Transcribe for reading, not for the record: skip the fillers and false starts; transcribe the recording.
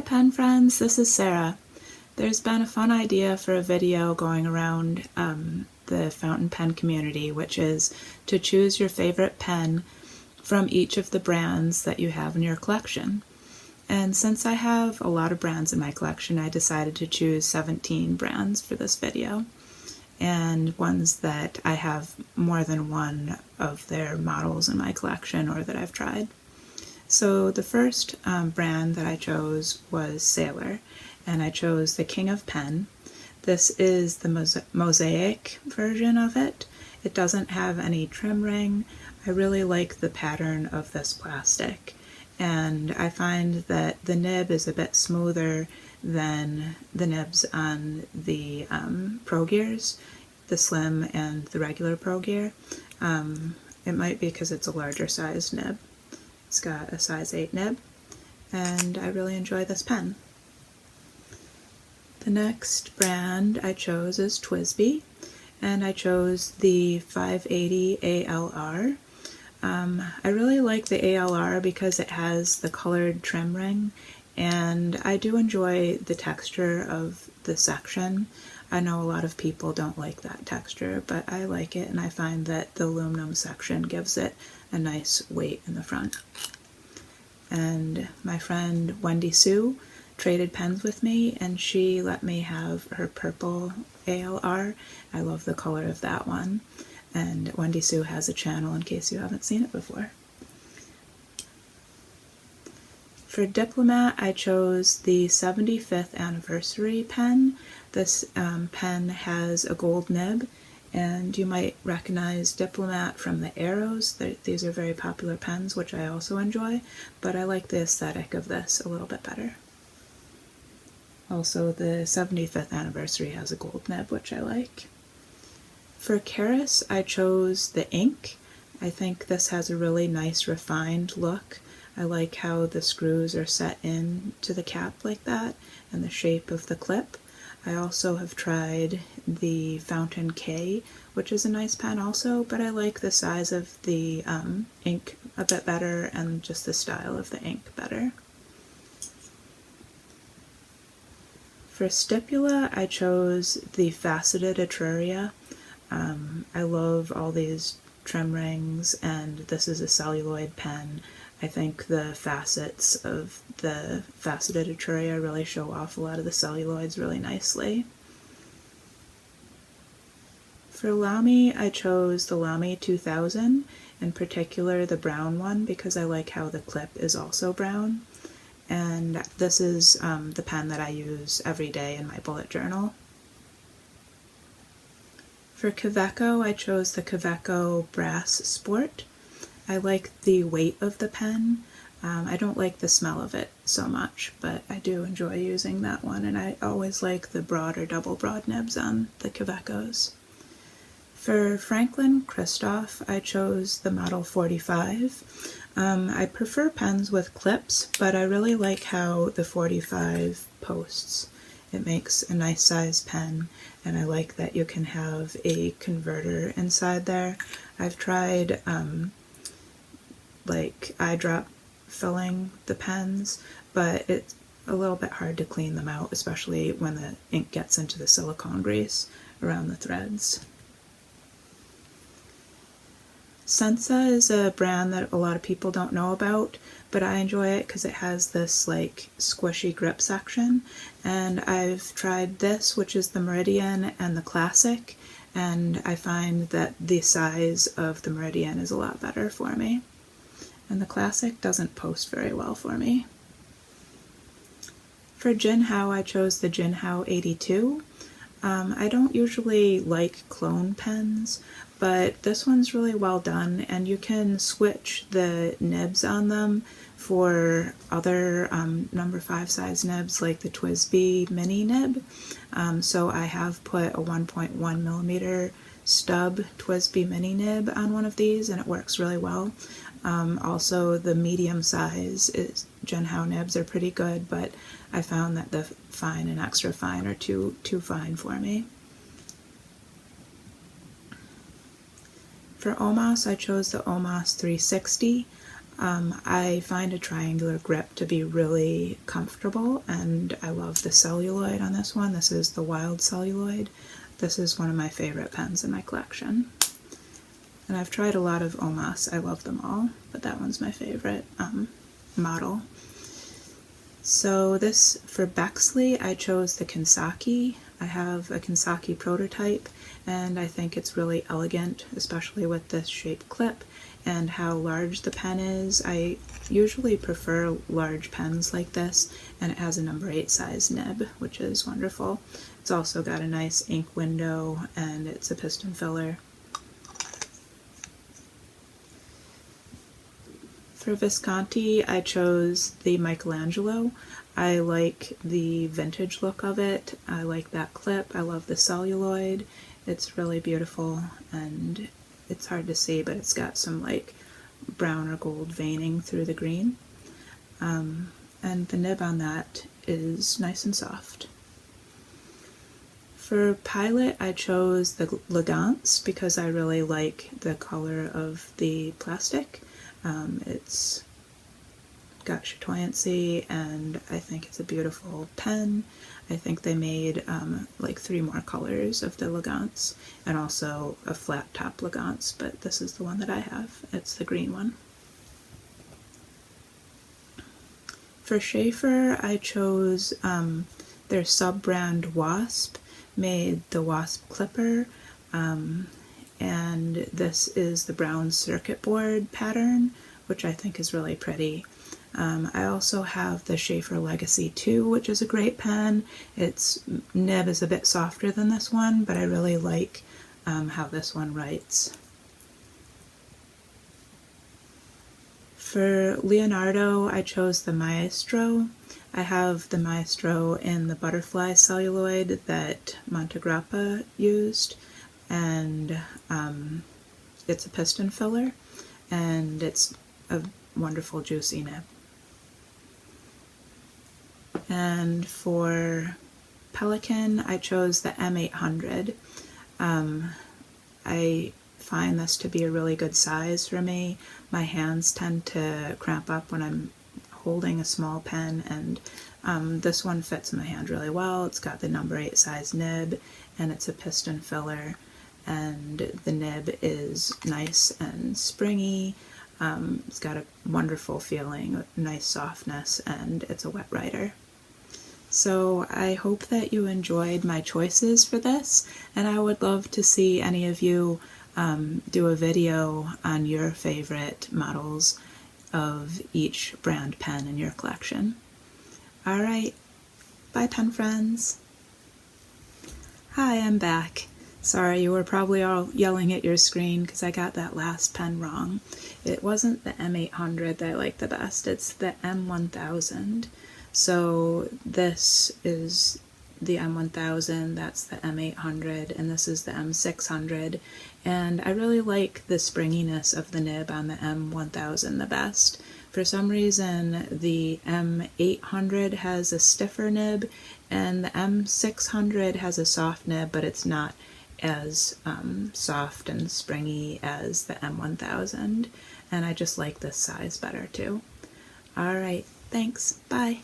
Hi pen friends, this is Sarah. There's been a fun idea for a video going around the fountain pen community, which is to choose your favorite pen from each of the brands that you have in your collection. And since I have a lot of brands in my collection, I decided to choose 17 brands for this video, and ones that I have more than one of their models in my collection or that I've tried. So the first brand that I chose was Sailor, and I chose the King of Pen. This is the mosaic version of it. It doesn't have any trim ring. I really like the pattern of this plastic, and I find that the nib is a bit smoother than the nibs on the Pro Gears, the Slim and the regular Pro Gear. It might be because it's a larger size nib. It's got a size 8 nib, and I really enjoy this pen. The next brand I chose is Twsbi, and I chose the 580 ALR. I really like the ALR because it has the colored trim ring, and I do enjoy the texture of the section. I know a lot of people don't like that texture, but I like it, and I find that the aluminum section gives it a nice weight in the front. And my friend Wendy Sue traded pens with me, and she let me have her purple ALR. I love the color of that one, and Wendy Sue has a channel in case you haven't seen it before. For Diplomat, I chose the 75th anniversary pen. This pen has a gold nib, and you might recognize Diplomat from the arrows. These are very popular pens, which I also enjoy, but I like the aesthetic of this a little bit better. Also, the 75th anniversary has a gold nib, which I like. For Caris, I chose the ink. I think this has a really nice refined look. I like how the screws are set in to the cap like that, and the shape of the clip. I also have tried the Fountain K, which is a nice pen also, but I like the size of the ink a bit better, and just the style of the ink better. For Stipula, I chose the Faceted Etruria. I love all these trim rings, and this is a celluloid pen. I think the facets of the Faceted Etruria really show off a lot of the celluloids really nicely. For Lamy, I chose the Lamy 2000, in particular the brown one, because I like how the clip is also brown. And this is the pen that I use every day in my bullet journal. For Kaweco, I chose the Kaweco Brass Sport. I like the weight of the pen. I don't like the smell of it so much, but I do enjoy using that one, and I always like the broad or double broad nibs on the Kawecos. For Franklin-christoph, I chose the Model 45. I prefer pens with clips, but I really like how the 45 posts. It makes a nice size pen, and I like that you can have a converter inside there. I've tried like eyedrop filling the pens, but it's a little bit hard to clean them out, especially when the ink gets into the silicone grease around the threads. Sensa is a brand that a lot of people don't know about, but I enjoy it because it has this like squishy grip section, and I've tried this, which is the Meridian, and the Classic, and I find that the size of the Meridian is a lot better for me, and the Classic doesn't post very well for me. For Jinhao, I chose the Jinhao 82. I don't usually like clone pens, but this one's really well done, and you can switch the nibs on them for other number 5 size nibs like the Twsbi mini nib. So I have put a 1.1 millimeter stub Twsbi mini nib on one of these, and it works really well. Also, the medium size Jinhao nibs are pretty good, but I found that the fine and extra fine are too fine for me. For Omas, I chose the Omas 360. I find a triangular grip to be really comfortable, and I love the celluloid on this one. This is the Wild Celluloid. This is one of my favorite pens in my collection. And I've tried a lot of Omas. I love them all, but that one's my favorite model. So this, for Bexley, I chose the Kensaki. I have a Kensaki prototype, and I think it's really elegant, especially with this shaped clip and how large the pen is. I usually prefer large pens like this, and it has a number 8 size nib, which is wonderful. It's also got a nice ink window, and it's a piston filler. For Visconti, I chose the Michelangelo. I like the vintage look of it. I like that clip. I love the celluloid. It's really beautiful, and it's hard to see, but it's got some like brown or gold veining through the green. And the nib on that is nice and soft. For Pilot, I chose the Elegance because I really like the color of the plastic. It's got chatoyancy, and I think it's a beautiful pen. I think they made like 3 more colors of the Elegance, and also a flat top Elegance, but this is the one that I have. It's the green one. For Sheaffer, I chose their sub-brand Wasp, made the Wasp Clipper, and this is the brown circuit board pattern, which I think is really pretty. I also have the Schaeffer Legacy 2, which is a great pen. Its nib is a bit softer than this one, but I really like how this one writes. For Leonardo, I chose the Maestro. I have the Maestro in the butterfly celluloid that Montegrappa used, and it's a piston filler, and it's a wonderful juicy nib. And for Pelikan, I chose the M800. I find this to be a really good size for me. My hands tend to cramp up when I'm holding a small pen, and this one fits my hand really well. It's got the number 8 size nib, and it's a piston filler, and the nib is nice and springy. It's got a wonderful feeling, nice softness, and it's a wet writer. So I hope that you enjoyed my choices for this, and I would love to see any of you do a video on your favorite models of each brand pen in your collection. Alright, bye pen friends! Hi, I'm back. Sorry, you were probably all yelling at your screen because I got that last pen wrong. It wasn't the M800 that I like the best, it's the M1000. So this is the M1000, that's the M800, and this is the M600. And I really like the springiness of the nib on the M1000 the best. For some reason, the M800 has a stiffer nib, and the M600 has a soft nib, but it's not as soft and springy as the M1000, and I just like this size better too. Alright, thanks, bye!